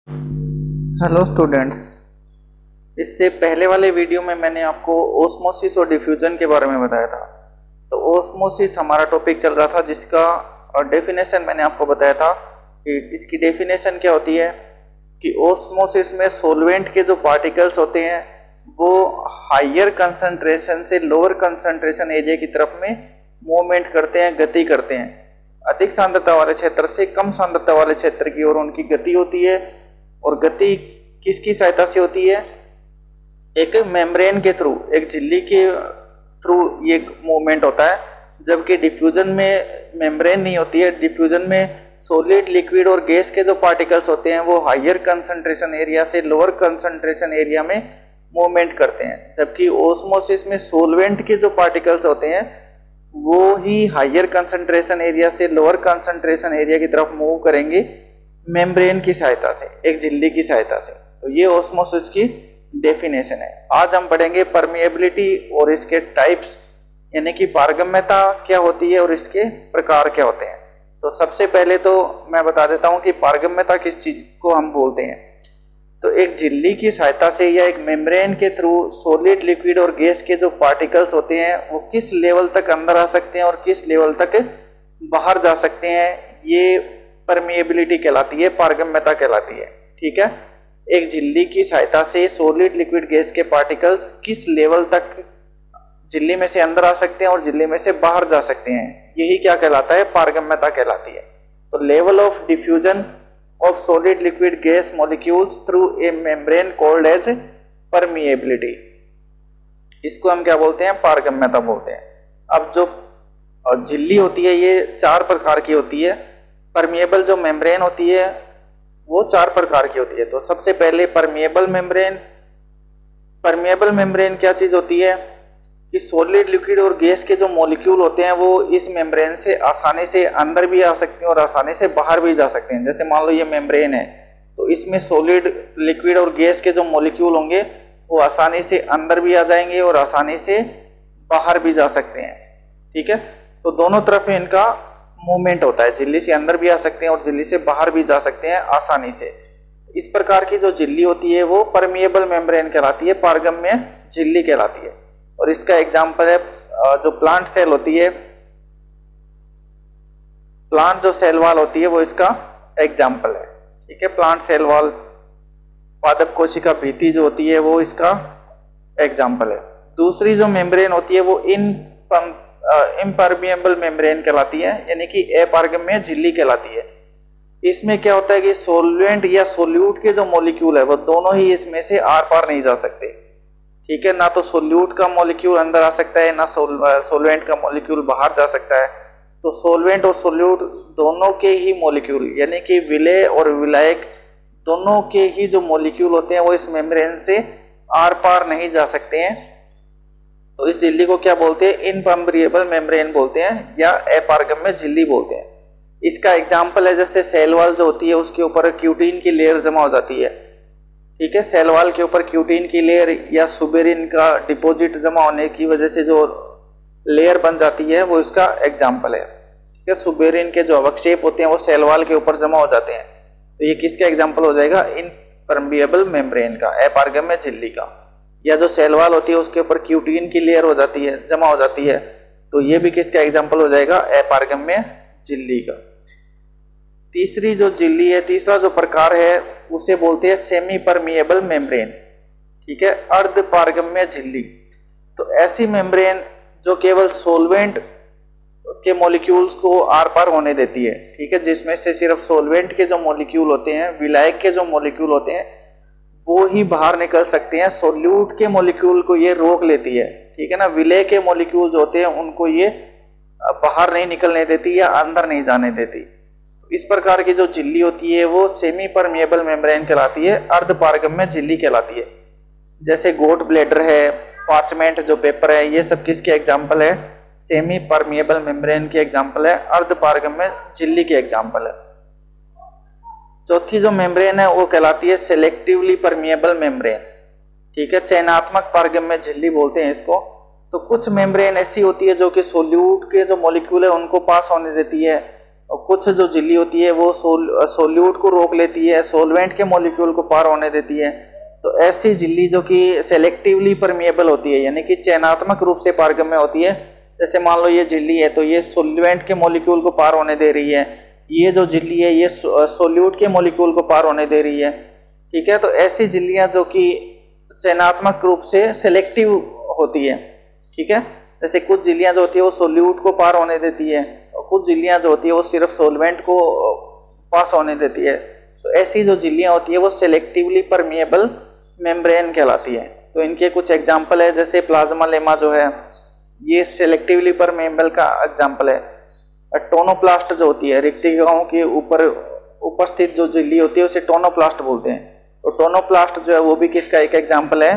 Hello students. इससे पहले वाले वीडियो में मैंने आपको ओस्मोसिस और डिफ्यूजन के बारे में बताया था। तो ओस्मोसिस हमारा टॉपिक चल रहा था, जिसका डेफिनेशन मैंने आपको बताया था कि इसकी डेफिनेशन क्या होती है कि ओस्मोसिस में सॉल्वेंट के जो पार्टिकल्स होते हैं वो हायर कंसंट्रेशन से लोअर कंसंट्रेशन एरिया की तरफ में मूवमेंट करते हैं, गति करते हैं। अधिक सांद्रता वाले क्षेत्र से कम सांद्रता वाले क्षेत्र की ओर उनकी गति होती है। और गति किसकी सहायता से होती है? एक मेम्ब्रेन के थ्रू, एक झिल्ली के थ्रू ये मूवमेंट होता है। जबकि डिफ्यूजन में मेम्ब्रेन नहीं होती है। डिफ्यूजन में सॉलिड, लिक्विड और गैस के जो पार्टिकल्स होते हैं वो हायर कंसंट्रेशन एरिया से लोअर कंसंट्रेशन एरिया में मूवमेंट करते हैं। जबकि ओस्मोसिस में सॉल्वेंट के जो पार्टिकल्स होते हैं वो ही हायर कंसंट्रेशन एरिया से लोअर कंसंट्रेशन एरिया की तरफ मूव करेंगे मेम्ब्रेन की सहायता से, एक झिल्ली की सहायता से। तो ये ओस्मोसिस की डेफिनेशन है। आज हम पढ़ेंगे परमिएबिलिटी और इसके टाइप्स, यानी कि पारगम्यता क्या होती है और इसके प्रकार क्या होते हैं। तो सबसे पहले तो मैं बता देता हूं कि पारगम्यता किस चीज को हम बोलते हैं। तो एक झिल्ली की सहायता से या एक मेम्ब्रेन के थ्रू सॉलिड, लिक्विड और गैस के जो पार्टिकल्स होते हैं वो किस लेवल तक अंदर आ सकते हैं और किस लेवल तक बाहर जा सकते हैं, ये परमिएबिलिटी कहलाती है, पारगम्यता कहलाती है। ठीक है, एक झिल्ली की सहायता से सॉलिड, लिक्विड, गैस के पार्टिकल्स किस लेवल तक झिल्ली में से अंदर आ सकते हैं और झिल्ली में से बाहर जा सकते हैं, यही क्या कहलाता है? पारगम्यता कहलाती है। तो level of diffusion of solid, liquid, gas molecules through a membrane called as permeability, इसको हम क्या बोलते हैं? पारगम्यता बोलते हैं। अब जो झिल्ली होती है ये चार प्रकार की होती है। परमिएबल जो मेम्ब्रेन होती है वो चार प्रकार की होती है। तो सबसे पहले परमिएबल मेम्ब्रेन। परमिएबल मेम्ब्रेन क्या चीज होती है कि सॉलिड, लिक्विड और गैस के जो मॉलिक्यूल होते हैं वो इस मेम्ब्रेन से आसानी से अंदर भी आ सकते हैं और आसानी से बाहर भी जा सकते हैं। जैसे मान लो ये मेम्ब्रेन है तो इसमें सॉलिड, लिक्विड और गैस के जो मॉलिक्यूल होंगे वो आसानी से अंदर भी आ जाएंगे और आसानी से बाहर भी जा सकते हैं। ठीक है, तो दोनों तरफ इनका मूवमेंट होता है। झिल्ली से अंदर भी आ सकते हैं और झिल्ली से बाहर भी जा सकते हैं आसानी से। इस प्रकार की जो झिल्ली होती है वो परमिएबल मेम्ब्रेन कहलाती है, पारगम्य झिल्ली कहलाती है। और इसका एग्जाम्पल है जो प्लांट सेल होती है, प्लांट जो सेल वॉल होती है वो इसका एग्जाम्पल है। ठीक है, प्लांट सेल वॉल, पादप कोशिका भित्ति जो होती है वो इसका एग्जाम्पल है। दूसरी जो मेम्ब्रेन होती है वो इम्परमिएबल मेम्ब्रेन कहलाती है, यानी कि अपारगम्य झिल्ली कहलाती है। इसमें क्या होता है कि सोलवेंट या सोल्यूट के जो मॉलिक्यूल है वो दोनों ही इसमें से आर पार नहीं जा सकते। ठीक है, ना तो सोल्यूट का मॉलिक्यूल अंदर आ सकता है, ना सोलवेंट का मॉलिक्यूल बाहर जा सकता है। तो सोलवेंट और सोल्यूट दोनों के ही मॉलिक्यूल, यानी कि विलेय और विलायक दोनों के ही जो मॉलिक्यूल होते हैं वो इस मेम्ब्रेन से आर पार नहीं जा सकते हैं। तो इस झिल्ली को क्या बोलते हैं? इनपरमिएबल मेम्ब्रेन बोलते हैं या अपारगम्य झिल्ली बोलते हैं। इसका एग्जाम्पल है जैसे सेल वॉल जो होती है उसके ऊपर क्यूटीन की लेयर जमा हो जाती है। ठीक है, सेल वॉल के ऊपर क्यूटीन की लेयर या सुबेरिन का डिपॉजिट जमा होने की वजह से जो लेयर बन जाती है वो इसका एग्जाम्पल है। ठीक है, सुबेरिन के जो अवक्षेप होते हैं वो सेल वॉल के ऊपर जमा हो जाते हैं। तो ये किसका एग्जाम्पल हो जाएगा? इनपरमिएबल मेम्ब्रेन का, अपारगम्य झिल्ली का। या जो सेल वॉल होती है उसके ऊपर क्यूटीन की लेयर हो जाती है, जमा हो जाती है, तो ये भी किसका एग्जाम्पल हो जाएगा? अपारगम्य झिल्ली का। तीसरी जो झिल्ली है, तीसरा जो प्रकार है उसे बोलते हैं सेमी परमिएबल मेम्ब्रेन। ठीक है, अर्ध पारगम्य झिल्ली। तो ऐसी मेम्ब्रेन जो केवल सोलवेंट के मॉलिक्यूल्स को आर पार होने देती है। ठीक है, जिसमें से सिर्फ सोलवेंट के जो मॉलिक्यूल होते हैं, विलायक के जो मॉलिक्यूल होते हैं वो ही बाहर निकल सकते हैं। सोल्यूट के मॉलिक्यूल को ये रोक लेती है। ठीक है ना, विलेय के मॉलिक्यूल जो होते हैं उनको ये बाहर नहीं निकलने देती या अंदर नहीं जाने देती। इस प्रकार की जो झिल्ली होती है वो सेमी परमिएबल मेम्ब्रेन कहलाती है, अर्ध पारगम्य झिल्ली कहलाती है। जैसे गोट ब्लेडर है, पार्चमेंट जो पेपर है, ये सब किसके एग्जाम्पल है? सेमी परमिएबल मेम्ब्रेन के एग्जाम्पल है, अर्ध पारगम्य झिल्ली के एग्जाम्पल है। चौथी जो मेम्ब्रेन है वो कहलाती है सेलेक्टिवली परमिएबल मेम्ब्रेन। ठीक है, चयनात्मक पारगम्य झिल्ली बोलते हैं इसको। तो कुछ मेम्ब्रेन ऐसी होती है जो कि सोल्यूट के जो मॉलिक्यूल है उनको पास होने देती है, और कुछ जो झिल्ली होती है वो सोल्यूट को रोक लेती है, सोलवेंट के मॉलिक्यूल को पार होने देती है। तो ऐसी झिल्ली जो कि सेलेक्टिवली परमिएबल होती है, यानी कि चयनात्मक रूप से पारगम्य होती है। जैसे मान लो ये झिल्ली है तो ये सोलवेंट के मॉलिक्यूल को पार होने दे रही है, ये जो झिल्ली है ये सोल्यूट के मॉलिक्यूल को पार होने दे रही है। ठीक है, तो ऐसी झिल्लियां जो कि चयनात्मक रूप से सेलेक्टिव होती है। ठीक है, जैसे कुछ झिल्लियां जो होती है वो सोल्यूट को पार होने देती है और कुछ झिल्लियां जो होती है वो सिर्फ सोलवेंट को पास होने देती है। तो ऐसी जो झिल्लियां होती है वो सेलेक्टिवली परमिएबल मेम्ब्रेन कहलाती है। तो इनके कुछ एग्जाम्पल है, जैसे प्लाज्मा लेमा जो है ये सेलेक्टिवली परमेबल का एग्जाम्पल है। टोनोप्लास्ट जो होती है, रिक्तिकाओं के ऊपर उपस्थित जो झिल्ली होती है उसे टोनोप्लास्ट बोलते हैं। तो टोनोप्लास्ट जो है वो भी किसका एक एग्जाम्पल है,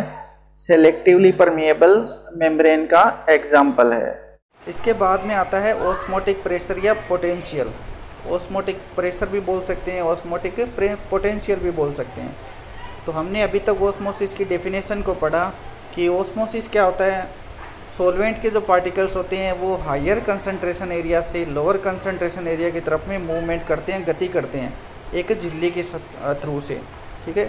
सेलेक्टिवली परमिएबल मेम्ब्रेन का एग्जाम्पल है। इसके बाद में आता है ऑस्मोटिक प्रेशर या पोटेंशियल। ऑस्मोटिक प्रेशर भी बोल सकते हैं, ऑस्मोटिक पोटेंशियल भी बोल सकते हैं। तो हमने अभी तक ऑस्मोसिस की डेफिनेशन को पढ़ा कि ऑस्मोसिस क्या होता है। सॉल्वेंट के जो पार्टिकल्स होते हैं वो हायर कंसंट्रेशन एरिया से लोअर कंसंट्रेशन एरिया की तरफ में मूवमेंट करते हैं, गति करते हैं एक झिल्ली के थ्रू से। ठीक है,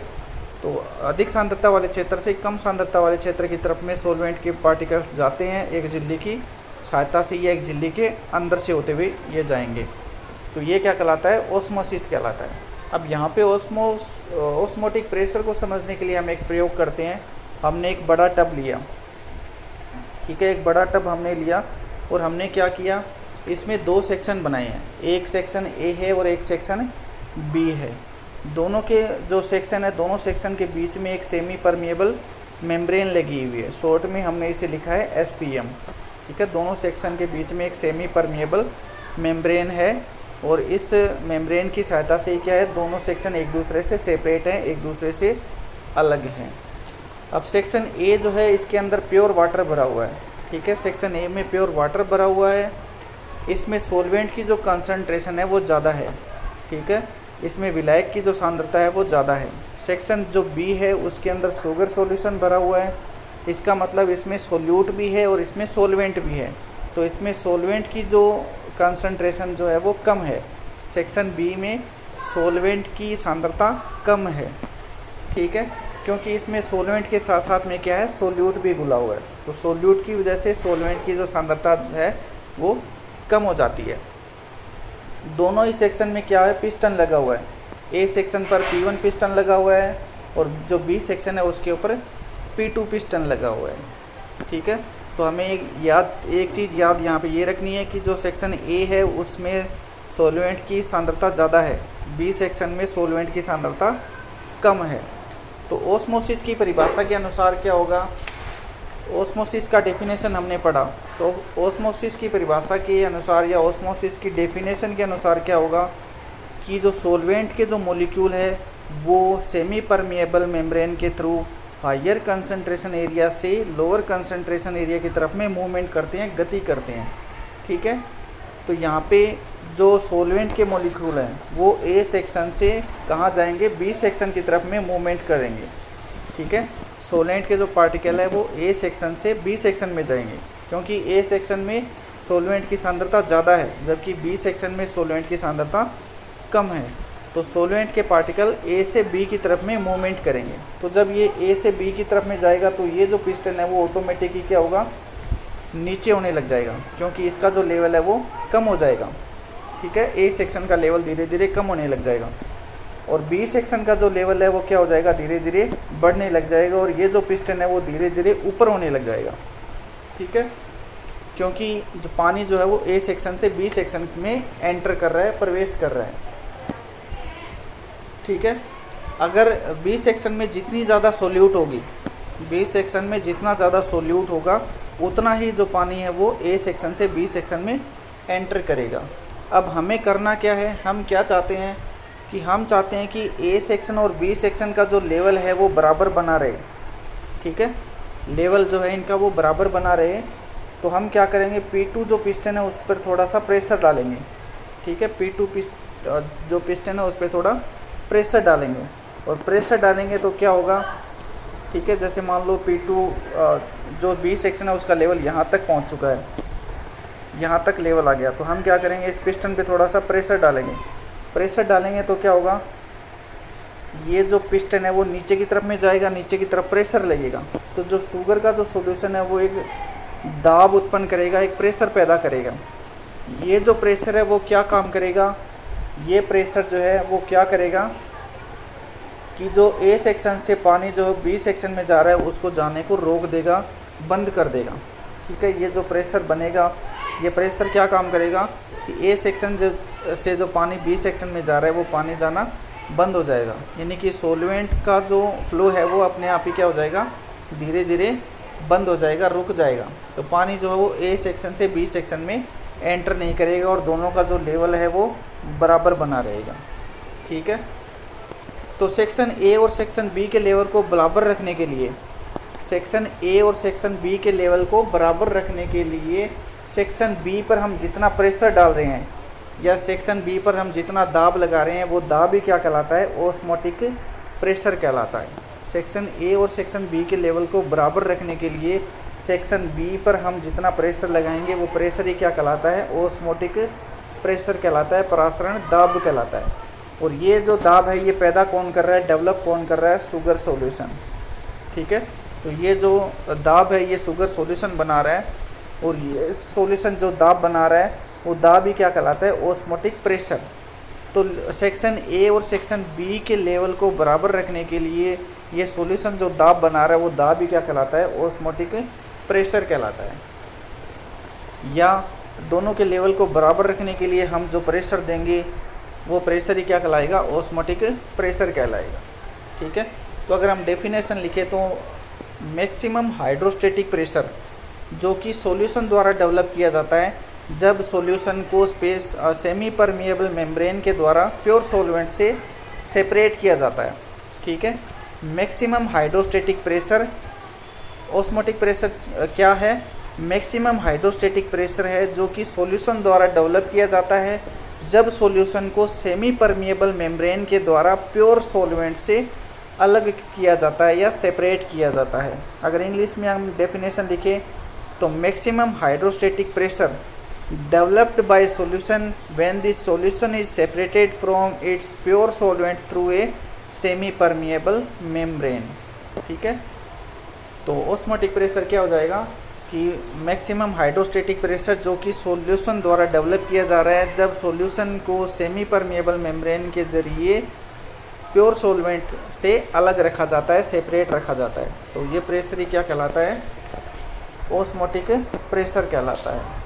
तो अधिक सांद्रता वाले क्षेत्र से कम सांद्रता वाले क्षेत्र की तरफ में सॉल्वेंट के पार्टिकल्स जाते हैं एक झिल्ली की सहायता से, या एक झिल्ली के अंदर से होते हुए ये जाएंगे। तो ये क्या कहलाता है, ऑस्मोसिस कहलाता है। अब यहाँ पे ऑस्मोटिक प्रेशर को समझने के लिए हम एक प्रयोग करते हैं। हमने एक बड़ा टब लिया, ठीक है, एक बड़ा टब हमने लिया और हमने क्या किया, इसमें दो सेक्शन बनाए हैं। एक सेक्शन ए है और एक सेक्शन बी है। दोनों के जो सेक्शन है, दोनों सेक्शन के बीच में एक सेमी परमिएबल मेम्ब्रेन लगी हुई है। शॉर्ट में हमने इसे लिखा है SPM। ठीक है, दोनों सेक्शन के बीच में एक सेमी परमिएबल मेम्ब्रेन है और इस मेम्ब्रेन की सहायता से क्या है, दोनों सेक्शन एक दूसरे से सेपरेट हैं, एक दूसरे से अलग हैं। अब सेक्शन ए जो है इसके अंदर प्योर वाटर भरा हुआ है। ठीक है, सेक्शन ए में प्योर वाटर भरा हुआ है। इसमें सॉल्वेंट की जो कंसंट्रेशन है वो ज़्यादा है। ठीक है, इसमें विलायक की जो सांद्रता है वो ज़्यादा है। सेक्शन जो बी है उसके अंदर शुगर सॉल्यूशन भरा हुआ है। इसका मतलब इसमें सोल्यूट भी है और इसमें सॉल्वेंट भी है। तो इसमें सॉल्वेंट की जो कंसंट्रेशन जो है वो कम है। सेक्शन बी में सॉल्वेंट की सांद्रता कम है। ठीक है, क्योंकि इसमें सॉल्वेंट के साथ साथ में क्या है, सोल्यूट भी घुला हुआ है। तो सोल्यूट की वजह से सॉल्वेंट की जो सांद्रता है वो कम हो जाती है। दोनों ही सेक्शन में क्या है, पिस्टन लगा हुआ है। ए सेक्शन पर P1 पिस्टन लगा हुआ है और जो बी सेक्शन है उसके ऊपर P2 पिस्टन लगा हुआ है। ठीक है, तो हमें एक चीज़ याद यहाँ पे ये रखनी है कि जो सेक्शन ए है उसमें सॉल्वेंट की सांद्रता ज़्यादा है, बी सेक्शन में सॉल्वेंट की सांद्रता कम है। तो ऑस्मोसिस की परिभाषा के अनुसार क्या होगा, ऑस्मोसिस का डेफिनेशन हमने पढ़ा। तो ऑस्मोसिस की परिभाषा के अनुसार या ऑस्मोसिस की डेफिनेशन के अनुसार क्या होगा कि जो सॉल्वेंट के जो मॉलिक्यूल है वो सेमी परमिएबल मेम्ब्रेन के थ्रू हायर कंसंट्रेशन एरिया से लोअर कंसंट्रेशन एरिया की तरफ में मूवमेंट करते हैं, गति करते हैं। ठीक है, तो यहाँ पे जो सॉल्वेंट के मॉलिक्यूल हैं वो ए सेक्शन से कहाँ जाएंगे, बी सेक्शन की तरफ में मूवमेंट करेंगे। ठीक है, सॉल्वेंट के जो पार्टिकल है वो ए सेक्शन से बी सेक्शन में जाएंगे, क्योंकि ए सेक्शन में सॉल्वेंट की सांद्रता ज़्यादा है जबकि बी सेक्शन में सॉल्वेंट की सांद्रता कम है। तो सॉल्वेंट के पार्टिकल ए से बी की तरफ में मूवमेंट करेंगे। तो जब ये ए से बी की तरफ में जाएगा तो ये जो पिस्टन है वो ऑटोमेटिकली क्या होगा, नीचे होने लग जाएगा, क्योंकि इसका जो लेवल है वो कम हो जाएगा। ठीक है, ए सेक्शन का लेवल धीरे धीरे कम होने लग जाएगा और बी सेक्शन का जो लेवल है वो क्या हो जाएगा, धीरे धीरे बढ़ने लग जाएगा और ये जो पिस्टन है वो धीरे धीरे ऊपर होने लग जाएगा। ठीक है, क्योंकि जो पानी जो है वो ए सेक्शन से बी सेक्शन में एंटर कर रहा है, प्रवेश कर रहा है। ठीक है, अगर बी सेक्शन में जितनी ज़्यादा सोल्यूट होगी, बी सेक्शन में जितना ज़्यादा सोल्यूट होगा उतना ही जो पानी है वो ए सेक्शन से बी सेक्शन में एंटर करेगा। अब हमें करना क्या है, हम क्या चाहते हैं कि हम चाहते हैं कि ए सेक्शन और बी सेक्शन का जो लेवल है वो बराबर बना रहे। ठीक है, लेवल जो है इनका वो बराबर बना रहे। तो हम क्या करेंगे, P2 जो पिस्टन है उस पर थोड़ा सा प्रेशर डालेंगे। ठीक है, P2 जो पिस्टन है उस पर थोड़ा प्रेशर डालेंगे और प्रेशर डालेंगे तो क्या होगा, ठीक है, जैसे मान लो P2 जो बी सेक्शन है उसका लेवल यहाँ तक पहुँच चुका है। यहाँ तक लेवल आ गया। तो हम क्या करेंगे, इस पिस्टन पे थोड़ा सा प्रेशर डालेंगे। प्रेशर डालेंगे तो क्या होगा, ये जो पिस्टन है वो नीचे की तरफ में जाएगा, नीचे की तरफ प्रेशर लगेगा। तो जो शुगर का जो सॉल्यूशन है वो एक दाब उत्पन्न करेगा, एक प्रेशर पैदा करेगा। ये जो प्रेशर है वो क्या काम करेगा, ये प्रेशर जो है वो क्या करेगा कि जो ए सेक्शन से पानी जो बी सेक्शन में जा रहा है उसको जाने को रोक देगा, बंद कर देगा। ठीक है, ये जो प्रेशर बनेगा, ये प्रेशर क्या काम करेगा कि ए सेक्शन से जो पानी बी सेक्शन में जा रहा है वो पानी जाना बंद हो जाएगा। यानी कि सॉल्वेंट का जो फ्लो है वो अपने आप ही क्या हो जाएगा, धीरे धीरे बंद हो जाएगा, रुक जाएगा। तो पानी जो है वो ए सेक्शन से बी सेक्शन में एंटर नहीं करेगा और दोनों का जो लेवल है वो बराबर बना रहेगा। ठीक है, तो सेक्शन ए और सेक्शन बी के लेवल को बराबर रखने के लिए, सेक्शन ए और सेक्शन बी के लेवल को बराबर रखने के लिए सेक्शन बी पर हम जितना प्रेशर डाल रहे हैं या सेक्शन बी पर हम जितना दाब लगा रहे हैं वो दाब ही क्या कहलाता है, ऑस्मोटिक प्रेशर कहलाता है। सेक्शन ए और सेक्शन बी के लेवल को बराबर रखने के लिए सेक्शन बी पर हम जितना प्रेशर लगाएंगे वो प्रेशर ही क्या कहलाता है, ऑस्मोटिक प्रेशर कहलाता है, परासरण दाब कहलाता है। और ये जो दाब है ये पैदा कौन कर रहा है, डेवलप कौन कर रहा है, शुगर सॉल्यूशन। ठीक है, तो ये जो दाब है ये शुगर सॉल्यूशन बना रहा है और ये सॉल्यूशन जो दाब बना रहा है वो दाब ही क्या कहलाता है, ऑस्मोटिक प्रेशर। तो सेक्शन ए और सेक्शन बी के लेवल को बराबर रखने के लिए ये सॉल्यूशन जो दाब बना रहा है वो दाब ही क्या कहलाता है, ऑस्मोटिक प्रेशर कहलाता है। या दोनों के लेवल को बराबर रखने के लिए हम जो प्रेशर देंगे वो प्रेशर ही क्या कहलाएगा, ऑस्मोटिक प्रेशर कहलाएगा। ठीक है, तो अगर हम डेफिनेशन लिखें तो मैक्सिमम हाइड्रोस्टेटिक प्रेशर जो कि सॉल्यूशन द्वारा डेवलप किया जाता है जब सॉल्यूशन को स्पेस सेमी परमिएबल मेम्ब्रेन के द्वारा प्योर सॉल्वेंट से सेपरेट किया जाता है। ठीक है, maximum hydrostatic pressure, osmotic pressure क्या है, मैक्सिमम हाइड्रोस्टेटिक प्रेशर है जो कि सॉल्यूशन द्वारा डेवलप किया जाता है जब सॉल्यूशन को सेमी परमिएबल मेम्ब्रेन के द्वारा प्योर सॉल्वेंट से अलग किया जाता है या सेपरेट किया जाता है। अगर इंग्लिश में हम डेफिनेशन लिखें तो maximum hydrostatic pressure developed by solution when the solution is separated from its pure solvent through a semi permeable membrane। ठीक है, तो ऑस्मोटिक प्रेशर क्या हो जाएगा कि मैक्सिमम हाइड्रोस्टेटिक प्रेशर जो कि सॉल्यूशन द्वारा डेवलप किया जा रहा है जब सॉल्यूशन को सेमी परमिएबल मेम्ब्रेन के जरिए प्योर सॉल्वेंट से अलग रखा जाता है, सेपरेट रखा जाता है। तो ये प्रेशर ही क्या कहलाता है, ऑस्मोटिक प्रेशर कहलाता है।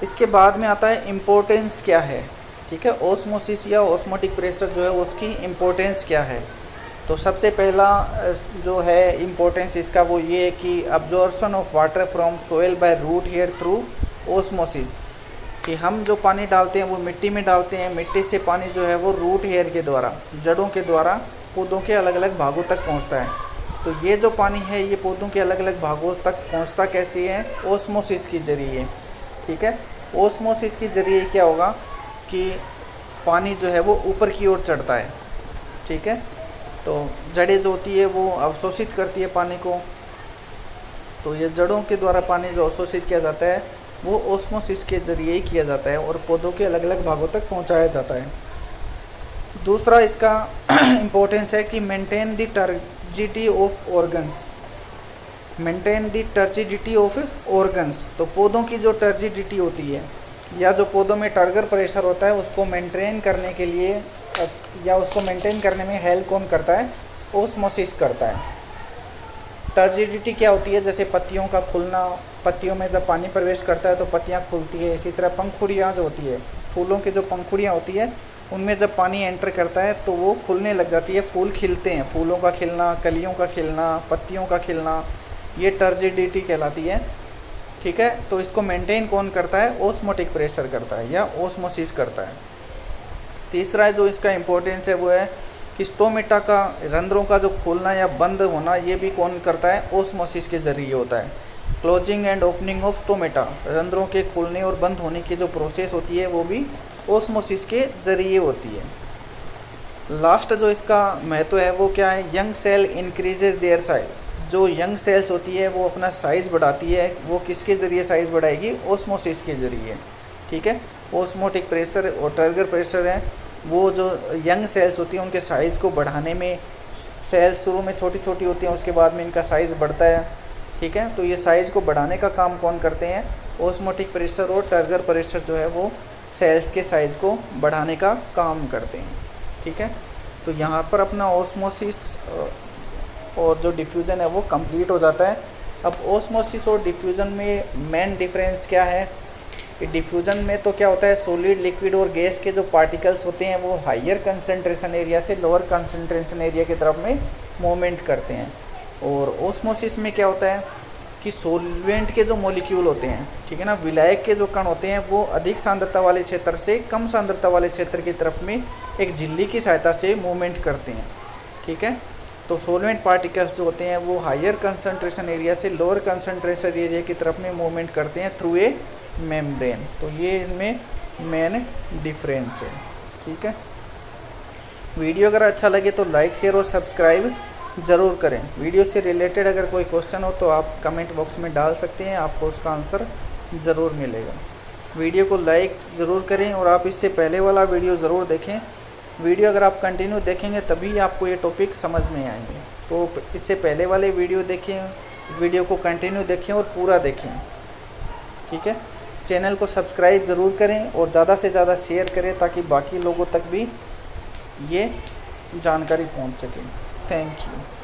इसके बाद में आता है इम्पोर्टेंस क्या है। ठीक है, ऑस्मोसिस या ऑस्मोटिक प्रेशर जो है उसकी इम्पोर्टेंस क्या है। तो सबसे पहला जो है इम्पोर्टेंस इसका वो ये है कि absorption of water from soil by root hair through osmosis, कि हम जो पानी डालते हैं वो मिट्टी में डालते हैं, मिट्टी से पानी जो है वो रूट हेयर के द्वारा, जड़ों के द्वारा पौधों के अलग अलग भागों तक पहुँचता है। तो ये जो पानी है ये पौधों के अलग अलग भागों तक पहुँचता कैसे है, ऑस्मोसिस के जरिए। ठीक है, ऑस्मोसिस के जरिए क्या होगा कि पानी जो है वो ऊपर की ओर चढ़ता है। ठीक है, तो जड़ें जो होती है वो अवशोषित करती है पानी को, तो ये जड़ों के द्वारा पानी जो अवशोषित किया जाता है वो ऑस्मोसिस के जरिए ही किया जाता है और पौधों के अलग अलग भागों तक पहुंचाया जाता है। दूसरा इसका इम्पोर्टेंस है कि maintain the turgidity of organs, maintain the turgidity of organs. तो पौधों की जो टर्जिडिटी होती है या जो पौधों में टर्गर प्रेशर होता है उसको मेंटेन करने के लिए या उसको मेंटेन करने में हेल्प कौन करता है, ऑस्मोसिस करता है। टर्जिडिटी क्या होती है, जैसे पत्तियों का खुलना, पत्तियों में जब पानी प्रवेश करता है तो पत्तियां खुलती है। इसी तरह पंखुड़ियाँ जो होती है, फूलों की जो पंखुड़ियाँ होती है उनमें जब पानी एंटर करता है तो वो खुलने लग जाती है, फूल खिलते हैं। फूलों का खिलना, कलियों का खिलना, पत्तियों का खिलना, ये टर्जिडिटी कहलाती है। ठीक है, तो इसको मेंटेन कौन करता है, ऑस्मोटिक प्रेशर करता है या ऑस्मोसिस करता है। तीसरा जो इसका इम्पोर्टेंस है वो है कि स्टोमेटा का रंध्रों का जो खोलना या बंद होना ये भी कौन करता है, ऑस्मोसिस के जरिए होता है। Closing and opening of stomata, रंध्रों के खोलने और बंद होने की जो प्रोसेस होती है वो भी ऑस्मोसिस के जरिए होती है। लास्ट जो इसका महत्व है वो क्या है, young cell increases their size, जो यंग सेल्स होती है वो अपना साइज़ बढ़ाती है, वो किसके ज़रिए साइज़ बढ़ाएगी? ओस्मोसिस के ज़रिए, ठीक है। ओस्मोटिक प्रेशर और टर्गर प्रेशर है, वो जो यंग सेल्स होती हैं उनके साइज़ को बढ़ाने में, सेल्स शुरू में छोटी छोटी होती हैं, उसके बाद में इनका साइज़ बढ़ता है, ठीक है। तो ये साइज़ को बढ़ाने का काम कौन करते हैं? ओस्मोटिक प्रेशर और टर्गर प्रेशर जो है वो सेल्स के साइज़ को बढ़ाने का काम करते हैं, ठीक है। तो यहाँ पर अपना ओस्मोसिस और जो डिफ्यूज़न है वो कंप्लीट हो जाता है। अब ओस्मोसिस और डिफ्यूज़न में मेन डिफरेंस क्या है? डिफ्यूज़न में तो क्या होता है, सॉलिड, लिक्विड और गैस के जो पार्टिकल्स होते हैं वो हायर कंसंट्रेशन एरिया से लोअर कंसंट्रेशन एरिया की तरफ में मूवमेंट करते हैं। और ओस्मोसिस में क्या होता है कि सॉल्वेंट के जो मॉलिक्यूल होते हैं, ठीक है ना, विलायक के जो कण होते हैं वो अधिक सांद्रता वाले क्षेत्र से कम सांद्रता वाले क्षेत्र की तरफ में एक झिल्ली की सहायता से मूवमेंट करते हैं, ठीक है। तो सॉल्वेंट पार्टिकल्स जो होते हैं वो हायर कंसंट्रेशन एरिया से लोअर कंसंट्रेशन एरिया की तरफ में मूवमेंट करते हैं थ्रू ए मेम्ब्रेन। तो ये इनमें मेन डिफरेंस है, ठीक है। वीडियो अगर अच्छा लगे तो लाइक, शेयर और सब्सक्राइब ज़रूर करें। वीडियो से रिलेटेड अगर कोई क्वेश्चन हो तो आप कमेंट बॉक्स में डाल सकते हैं, आपको उसका आंसर ज़रूर मिलेगा। वीडियो को लाइक ज़रूर करें और आप इससे पहले वाला वीडियो ज़रूर देखें। वीडियो अगर आप कंटिन्यू देखेंगे तभी आपको ये टॉपिक समझ में आएंगे। तो इससे पहले वाले वीडियो देखें, वीडियो को कंटिन्यू देखें और पूरा देखें, ठीक है। चैनल को सब्सक्राइब ज़रूर करें और ज़्यादा से ज़्यादा शेयर करें ताकि बाकी लोगों तक भी ये जानकारी पहुंच सके। Thank you.